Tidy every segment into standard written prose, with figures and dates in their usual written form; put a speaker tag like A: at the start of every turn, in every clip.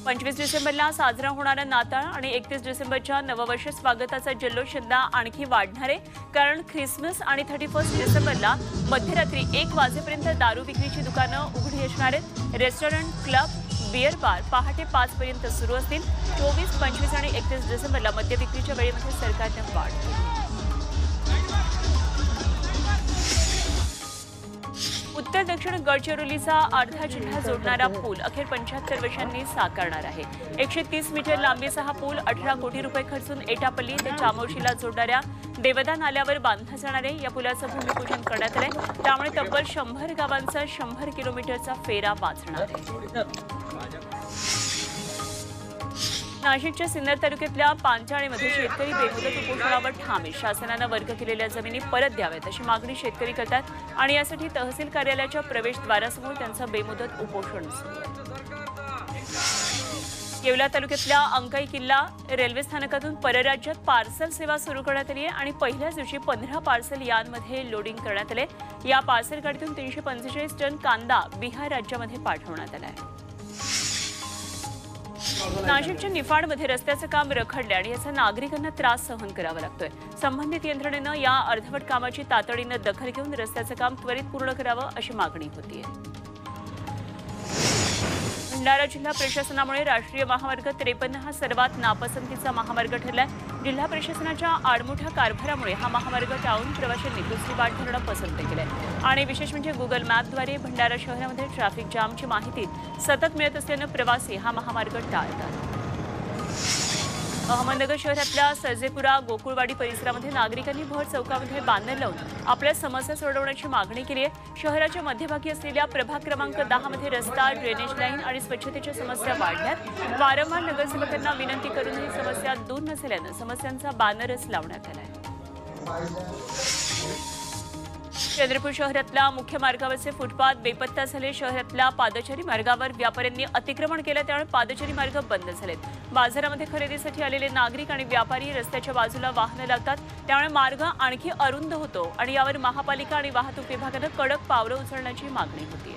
A: 25 डिसेंबरला साजरा होणारा नाताळ आणि 31 डिसेंबरच्या नववर्ष स्वागताचा जल्लोष यंदा आणखी वाढणार आहे। कारण ख्रिसमस आणि 31 डिसेंबरला मध्यरात्री 1 वाजेपर्यंत दारू विक्रीची दुकानं उघडी असणार आहेत। रेस्टॉरंट, क्लब, बियर बार पहाटे 5 पर्यंत सुरू असतील। 24, 25 आणि 31 डिसेंबरला मद्य विक्रीच्या वेळेमध्ये सरकारने वाढ केली। उत्तर दक्षिण गडचिरोलीचा अर्धा जिल्हा जोडणारा पूल अखेर 75 वर्षांनी साकारणार आहे। 130 मीटर लांबीचा हा पूल 18 कोटी रुपये खर्चून एटापल्ली ते चामोर्शीला जोडणाऱ्या देवदा नाल्यावर बांधला जाणार आहे। या पुलाचं भूमिपूजन करण्यात आलंय, त्यामुळे तब्बल 100 गावांचा 100 किलोमीटरचा फेरा वाचणार आहे। नाशिकच्या सिन्नर तालुक्यातल्या पांचाळेमध्ये शेतकरी बेमुदत उपोषणावर ठाम आहे। शासनानं वर्ग केलेल्या जमिनी परत द्याव्यात अशी मागणी शेतकरी करतात आणि यासाठी तहसील कार्यालयाच्या प्रवेशद्वारासमोर त्यांचं बेमुदत उपोषण सुरू आहे। येवला तालुक्यातल्या अंकाई किल्ला रेल्वे स्थानकातून परराज्यात पार्सल सेवा सुरू करण्यात आली आहे आणि पहिल्याच दिवशी 15 पार्सल यानमध्ये लोडिंग करण्यात आले। या पार्सल गाडीतून 345 टन कांदा बिहार राज्यामध्ये पाठवण्यात आला आहे। नाशिकच्या निफाडमध्ये रस्त्याचं काम रखडले आणि याचा नागरिकांना त्रास सहन करावा लागतोय। संबंधित यंत्रणेनं या अर्धवट कामाची तातडीनं दखल घेऊन रस्त्याचं काम त्वरित पूर्ण करावं अशी मागणी होतीये। भंडारा जिल्हा प्रशासनामुळे राष्ट्रीय महामार्ग 53 हा सर्वात नापसंतीचा महामार्ग ठरलाय। जिल्हा प्रशासनाच्या आडमुठ्या कारभारामुळे हा महामार्ग टाळून प्रवाशांनी दुसरी वाट धरणं पसंत केलंय आणि विशेष म्हणजे गुगल मॅपद्वारे भंडारा शहरामध्ये ट्रॅफिक जामची माहिती सतत मिळत असल्यानं प्रवासी हा महामार्ग टाळतात। अहमदनगर शहरातल्या सर्जेपुरा गोकुळवाडी परिसरामध्ये नागरिकांनी भर चौकामध्ये बॅनर लावून आपल्या समस्या सोडवण्याची मागणी केली आहे। शहराच्या मध्यभागी असलेल्या प्रभाग क्रमांक 10 मध्ये रस्ता, ड्रेनेज लाईन आणि स्वच्छतेच्या समस्या वाढल्यात। वारंवार नगरसेवकांना विनंती करूनही समस्या दूर नसल्यानं समस्यांचा बॅनरच लावण्यात आलाय। चंद्रपूर शहरातल्या मुख्य मार्गावरचे फुटपाथ बेपत्ता झाले। शहरातल्या पादचारी मार्गावर व्यापाऱ्यांनी अतिक्रमण केलं, त्यामुळे पादचारी मार्ग बंद झालेत। बाजारामध्ये खरेदीसाठी आलेले नागरिक आणि व्यापारी रस्त्याच्या बाजूला वाहनं लावतात, त्यामुळे मार्ग आणखी अरुंद होतो आणि यावर महापालिका आणि वाहतूक विभागानं कडक पावलं उचलण्याची मागणी होती।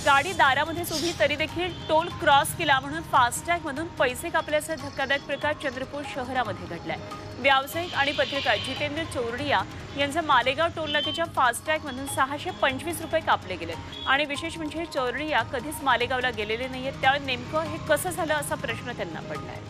A: गाडी दारामध्येच उभी तरी देखील टोल क्रॉस केला म्हणून फास्टॅगमधून पैसे कापल्याचा धक्कादायक प्रकार चंद्रपूर शहरामध्ये घडलाय। व्यावसायिक आणि पत्रकार जितेंद्र चोरडिया यांचा मालेगाव टोल नाक्याच्या फास्टॅगमधून 625 रुपये कापले गेलेत आणि विशेष म्हणजे चोरडिया कधीच मालेगावला गेलेले नाहीयेत, त्यामुळे नेमकं हे कसं झालं असा प्रश्न त्यांना पडलाय।